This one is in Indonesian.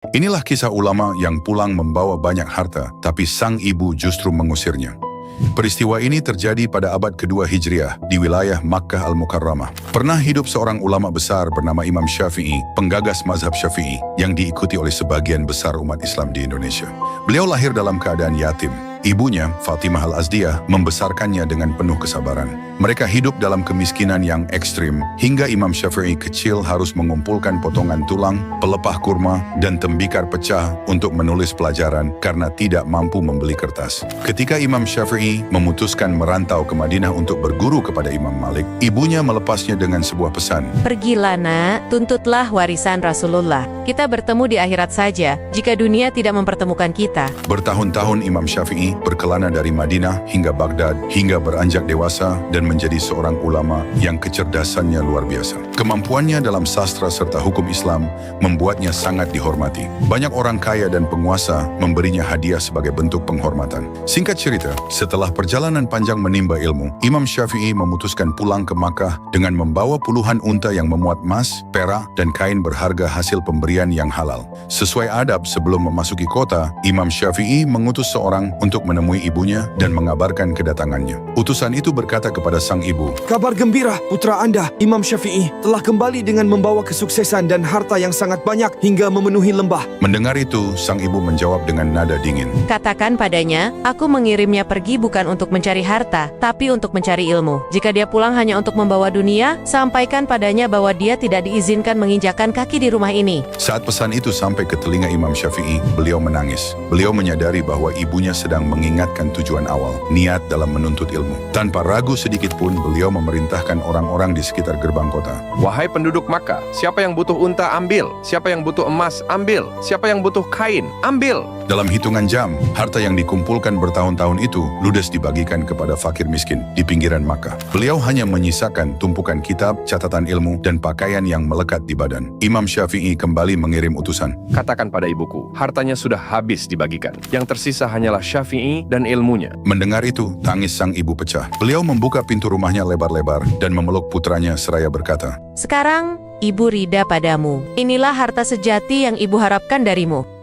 Inilah kisah ulama yang pulang membawa banyak harta, tapi sang ibu justru mengusirnya. Peristiwa ini terjadi pada abad kedua Hijriah di wilayah Makkah Al-Mukarramah. Pernah hidup seorang ulama besar bernama Imam Syafi'i, penggagas mazhab Syafi'i yang diikuti oleh sebagian besar umat Islam di Indonesia. Beliau lahir dalam keadaan yatim. Ibunya, Fatimah Al-Azdiyah, membesarkannya dengan penuh kesabaran. Mereka hidup dalam kemiskinan yang ekstrim, hingga Imam Syafi'i kecil harus mengumpulkan potongan tulang, pelepah kurma, dan tembikar pecah untuk menulis pelajaran karena tidak mampu membeli kertas. Ketika Imam Syafi'i memutuskan merantau ke Madinah untuk berguru kepada Imam Malik, ibunya melepasnya dengan sebuah pesan. Pergilah nak, tuntutlah warisan Rasulullah. Kita bertemu di akhirat saja, jika dunia tidak mempertemukan kita. Bertahun-tahun Imam Syafi'i berkelana dari Madinah hingga Baghdad, hingga beranjak dewasa dan menjadi seorang ulama yang kecerdasannya luar biasa. Kemampuannya dalam sastra serta hukum Islam membuatnya sangat dihormati. Banyak orang kaya dan penguasa memberinya hadiah sebagai bentuk penghormatan. Singkat cerita, setelah perjalanan panjang menimba ilmu, Imam Syafi'i memutuskan pulang ke Makkah dengan membawa puluhan unta yang memuat emas, perak, dan kain berharga hasil pemberian yang halal. Sesuai adab sebelum memasuki kota, Imam Syafi'i mengutus seorang untuk menemui ibunya dan mengabarkan kedatangannya. Utusan itu berkata kepada sang ibu, "Kabar gembira, putra Anda, Imam Syafi'i, telah kembali dengan membawa kesuksesan dan harta yang sangat banyak hingga memenuhi lembah." Mendengar itu, sang ibu menjawab dengan nada dingin, Katakan padanya, aku mengirimnya pergi bukan untuk mencari harta, tapi untuk mencari ilmu. Jika dia pulang hanya untuk membawa dunia, sampaikan padanya bahwa dia tidak diizinkan menginjakkan kaki di rumah ini. Saat pesan itu sampai ke telinga Imam Syafi'i, beliau menangis. Beliau menyadari bahwa ibunya sedang mengingatkan tujuan awal, niat dalam menuntut ilmu. Tanpa ragu sedikit pun, beliau memerintahkan orang-orang di sekitar gerbang kota. Wahai penduduk Makkah, siapa yang butuh unta, ambil. Siapa yang butuh emas, ambil. Siapa yang butuh kain, ambil. Dalam hitungan jam, harta yang dikumpulkan bertahun-tahun itu ludes dibagikan kepada fakir miskin di pinggiran Makkah. Beliau hanya menyisakan tumpukan kitab, catatan ilmu, dan pakaian yang melekat di badan. Imam Syafi'i kembali mengirim utusan. Katakan pada ibuku, hartanya sudah habis dibagikan. Yang tersisa hanyalah Syafi'i dan ilmunya. Mendengar itu, tangis sang ibu pecah. Beliau membuka pintu rumahnya lebar-lebar dan memeluk putranya seraya berkata, Sekarang, ibu rida padamu. Inilah harta sejati yang ibu harapkan darimu.